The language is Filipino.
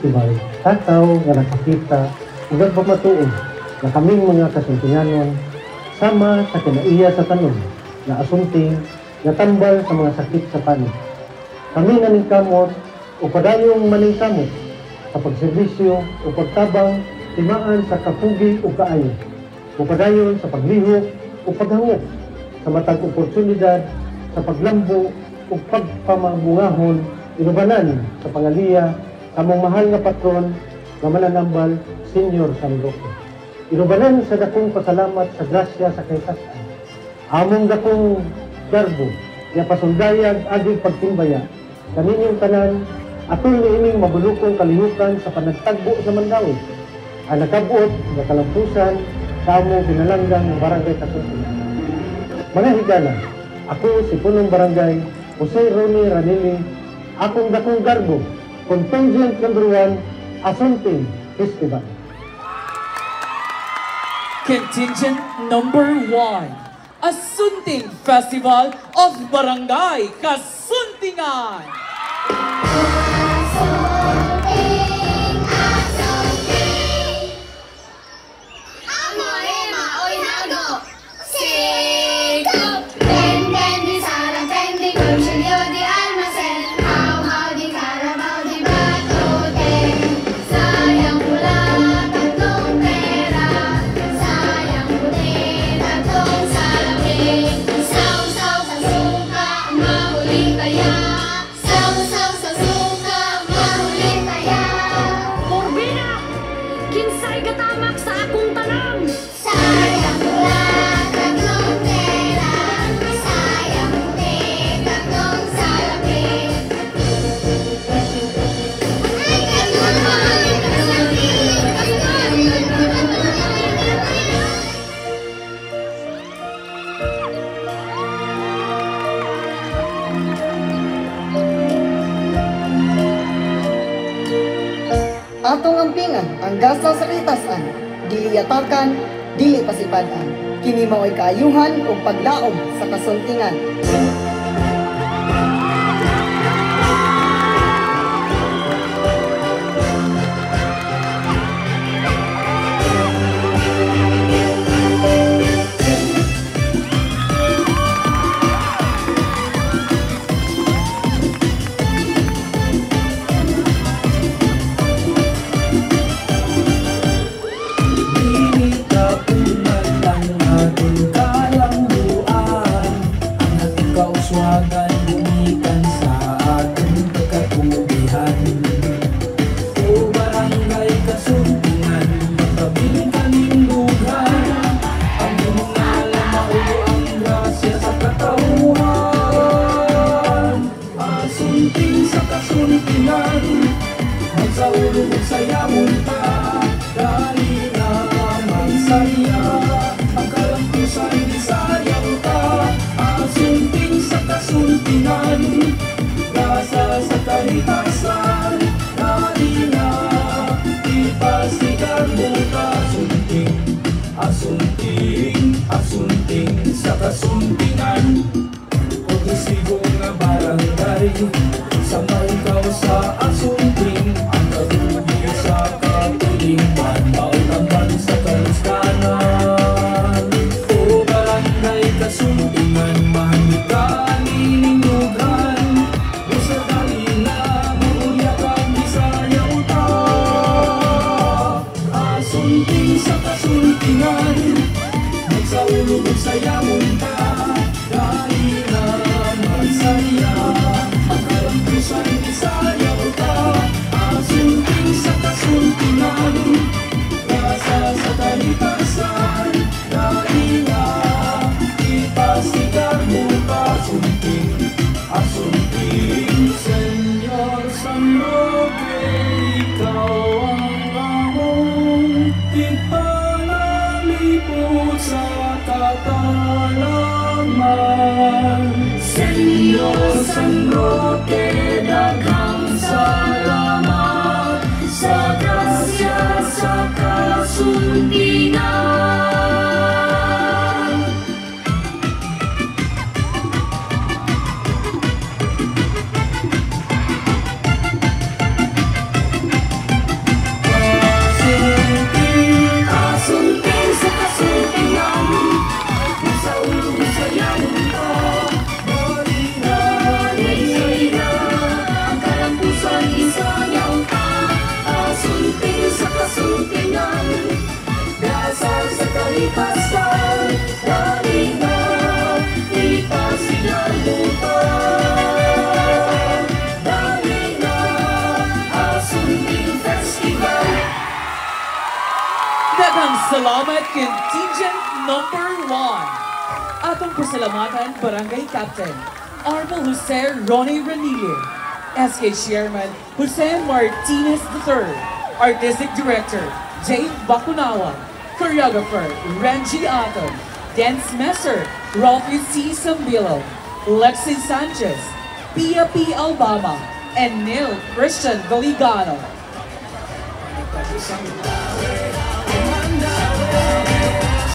Festival, tataw nga nakakita ug nagpamatuod na kaming mga kasuntinganon sama sa kinaiya sa tanom na asunting nga tambal sa mga sakit sa panig. Kami naningkamot o padayong maningkamot sa pagserbisyo o pagtabang timaan sa kapugi o kaayo o padayon sa paglihok o paghangop sa matag oportunidad sa paglambo o pagpamabungahon inubanan sa pangaliya sa among mahal nga patron nga mananambal Senyor San Roque. Inubanan sa dakong pasalamat sa grasya sa kaysasan. Among dakong garbo nga pasundayag aging pagtimbaya kaninyong tanan atol niining mabulukong kalihukan sa panagtagbo sa Mandawi ang nakabuot nga kalampusan sa among pinalanggang barangay Kasuntinan. Mga higala, ako si Punong Barangay Jose Ronnie Ranili, akong dakong garbo, Contingent number 1, Asunting Festival. Contingent number 1, Asunting Festival of Barangay Kasuntingan. Atong ampingan ang gasa sa kaitasan, dili yatakan, dili pasipadan. Kini mao'y kaayuhan o paglaom sa kasuntingan. Asunting sa kasuntingan, pag-isigong nga barangay, sa may sa asunting, ang karugi sa katulingban, maulaman sa kaluskanan. O barangay kasuntingan, mahanikan ininugan, sa dalina, maulyakan di sayaw ta. Asunting sa kasuntingan, sa ulog sa yamon ka, dahil naman saya, ang kalampusan isayaw ka. Asunting sa kasuntingan, rasa sa kalikasan, dahil na ipasigar mo ka. Asunting, Senyor San Roque, ikaw ang among ipalalipot sa katalaman. Senyor San Roque, daghang salamat sa grasya sa kasuntingan. Daghang salamat contingent number 1. Atong pasalamatan Barangay Captain Arnold Jose Ronnie Ranille, SK Chairman Jose Martinez III, Artistic Director Dave Bakunawan, Choreographer Renji Aton, Dance Master Rolfie C. Sambilo, Lexi Sanchez, Pia P. Albama, and Neil Christian Galigano. Isang tao